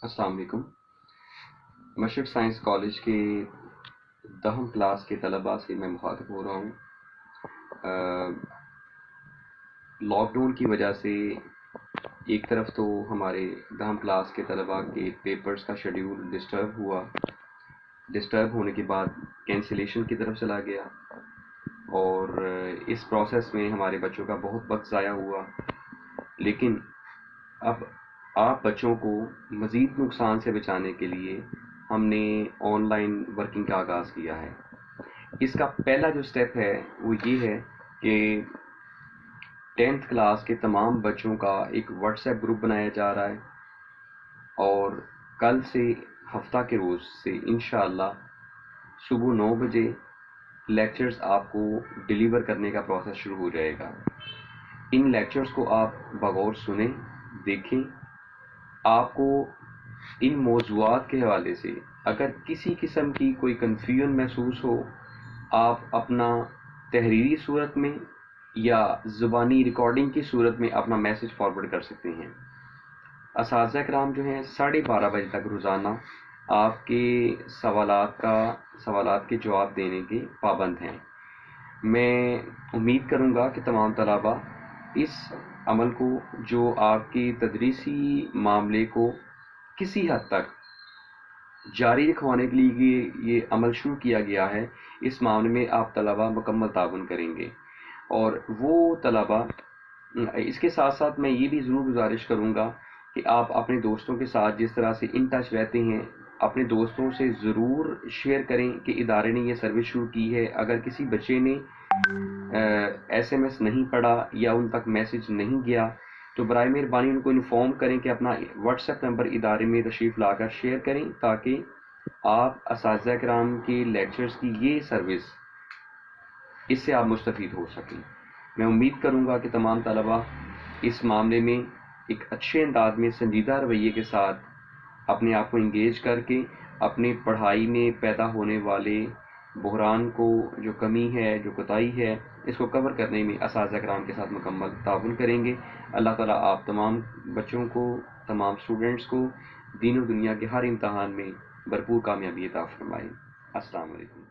अस्सलाम वालेकुम। मशरक़ science college के 10वीं क्लास के तलबा से मैं मुखातिब हो रहा हूँ। लॉकडाउन की वजह से एक तरफ तो हमारे 10वीं क्लास के तलबा के पेपर्स का शेड्यूल डिस्टर्ब होने के बाद कैंसिलेशन की तरफ चला गया, और इस प्रोसेस में हमारे बच्चों का बहुत वक्त ज़ाया हुआ। लेकिन अब आप बच्चों को मज़ीद नुकसान से बचाने के लिए हमने ऑनलाइन वर्किंग का आगाज़ किया है। इसका पहला जो स्टेप है वो ये है कि 10th क्लास के तमाम बच्चों का एक व्हाट्सएप ग्रुप बनाया जा रहा है, और कल से हफ्ता के रोज़ से इंशाअल्लाह सुबह 9 बजे लेक्चर्स आपको डिलीवर करने का प्रोसेस शुरू हो जाएगा। इन लेक्चर्स को आप बगौर सुने, देखें। आपको इन मौज़ूआत के हवाले से अगर किसी किस्म की कोई कन्फ्यूजन महसूस हो, आप अपना तहरीरी सूरत में या ज़ुबानी रिकॉर्डिंग की सूरत में अपना मैसेज फॉरवर्ड कर सकते हैं। असातिज़ा कराम जो हैं 12:30 बजे तक रोज़ाना आपके सवालात के जवाब देने के पाबंद हैं। मैं उम्मीद करूँगा कि तमाम तलबा इस अमल को, जो आपकी तदरीसी मामले को किसी हद तक जारी रखवाने के लिए ये अमल शुरू किया गया है, इस मामले में आप तलबा मुकम्मल ताउन करेंगे। और वो तलबा, इसके साथ साथ मैं ये भी ज़रूर गुजारिश करूँगा कि आप अपने दोस्तों के साथ जिस तरह से इन टच रहते हैं, अपने दोस्तों से ज़रूर शेयर करें कि इदारे ने ये सर्विस शुरू की है। अगर किसी बच्चे ने SMS नहीं पढ़ा या उन तक मैसेज नहीं गया, तो बराए मेहरबानी उनको इन्फॉर्म करें कि अपना व्हाट्सएप नंबर इदारे में तशरीफ़ लाकर शेयर करें, ताकि आप असातिज़ा किराम के लेक्चर्स की ये सर्विस, इससे आप मुस्तफ़ीद हो सकें। मैं उम्मीद करूँगा कि तमाम तलबा इस मामले में एक अच्छे अंदाज में संजीदा रवैये के साथ अपने आप को इंगेज करके अपनी पढ़ाई में पैदा होने वाले बहरान को, जो कमी है, जो कोताही है, इसको कवर करने में असातिज़ा किराम के साथ मुकम्मल ताउन करेंगे। अल्लाह ताला आप तमाम बच्चों को, तमाम स्टूडेंट्स को दीन और दुनिया के हर इम्तहान में भरपूर कामयाबी अता फरमाए। अस्सलाम वालेकुम।